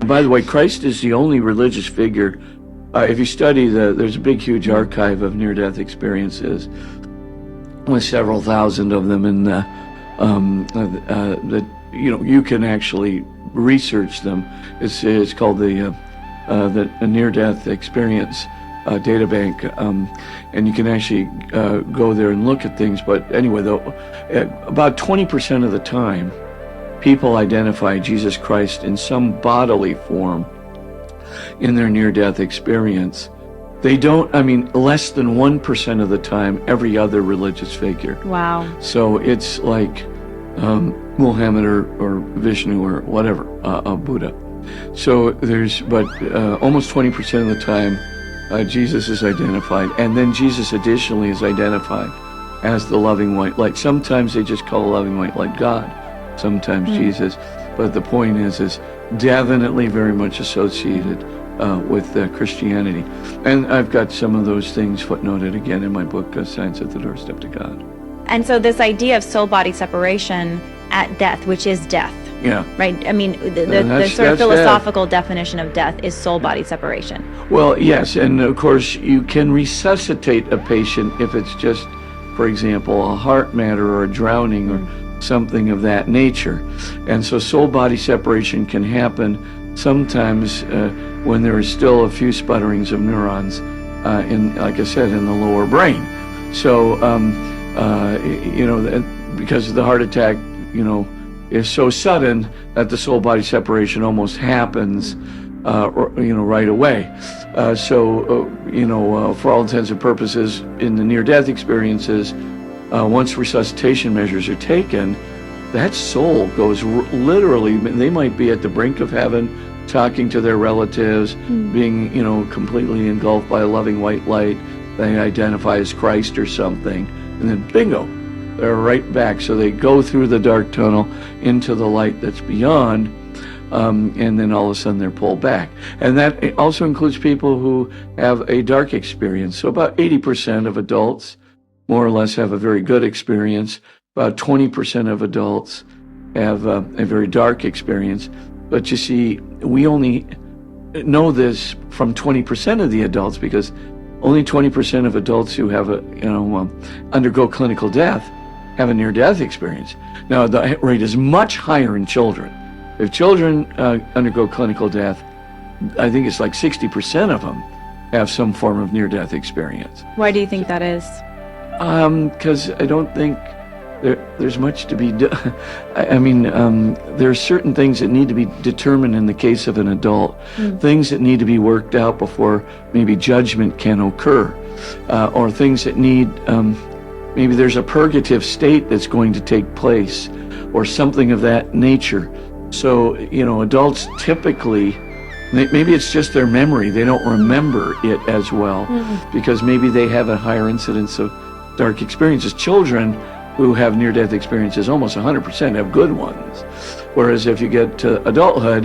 By the way, Christ is the only religious figure. If you study there's a big, huge archive of near-death experiences with several thousand of them, and you can actually research them. It's called the near-death experience data bank, and you can actually go there and look at things. But anyway, though, about 20% of the time, people identify Jesus Christ in some bodily form in their near-death experience. They don't, less than 1% of the time, every other religious figure. Wow. So it's like Muhammad or Vishnu or whatever, Buddha. So but almost 20% of the time, Jesus is identified. And then Jesus additionally is identified as the loving white light. Sometimes they just call the loving white light God, sometimes Jesus. But the point is definitely very much associated with Christianity. And I've got some of those things footnoted again in my book, Science at the Doorstep to God. And so this idea of soul-body separation at death, which is death, yeah, right? The sort of philosophical definition of death is soul-body separation. Well, yes, and of course you can resuscitate a patient if it's just, for example, a heart matter or a drowning or something of that nature. And so soul-body separation can happen sometimes when there is still a few sputterings of neurons like I said, in the lower brain. So, because the heart attack, is so sudden that the soul-body separation almost happens, right away. For all intents and purposes, in the near-death experiences, once resuscitation measures are taken, that soul goes literally, they might be at the brink of heaven, talking to their relatives, being, completely engulfed by a loving white light. They identify as Christ or something, and then bingo, they're right back. So they go through the dark tunnel into the light that's beyond, and then all of a sudden they're pulled back. And that also includes people who have a dark experience. So about 80% of adults more or less have a very good experience. About 20% of adults have a very dark experience. But you see, we only know this from 20% of the adults, because only 20% of adults who have undergo clinical death have a near-death experience. Now, the rate is much higher in children. If children undergo clinical death, I think it's like 60% of them have some form of near-death experience. Why do you think that is? Because I don't think there's much to be done. There are certain things that need to be determined in the case of an adult, things that need to be worked out before maybe judgment can occur, or things that need, maybe there's a purgative state that's going to take place, or something of that nature. So, adults typically, maybe it's just their memory. They don't remember it as well, because maybe they have a higher incidence of dark experiences. Children who have near-death experiences, almost 100% have good ones. Whereas if you get to adulthood,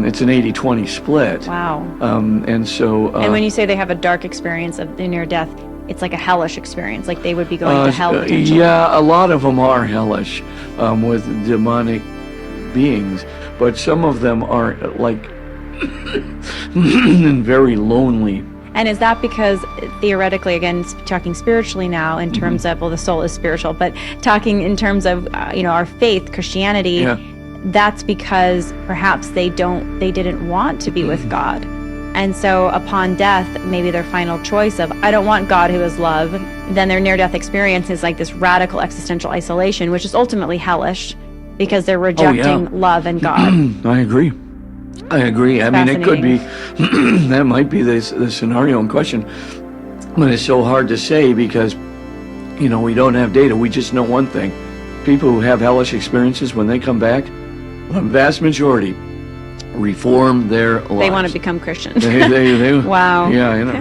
it's an 80-20 split. Wow. And when you say they have a dark experience of the near-death, it's like a hellish experience, like they would be going to hell potentially. Yeah, a lot of them are hellish with demonic beings, but some of them are like very lonely. And is that because, theoretically, again, talking spiritually now, in terms of, well, the soul is spiritual, but talking in terms of, our faith, Christianity, that's because perhaps they didn't want to be with God. And so upon death, maybe their final choice of, I don't want God who is love, then their near-death experience is like this radical existential isolation, which is ultimately hellish, because they're rejecting love and God. I agree. It could be, that might be the scenario in question, but it's so hard to say because, we don't have data. We just know one thing. People who have hellish experiences, when they come back, the vast majority reform their lives. They want to become Christian. They Wow. Yeah,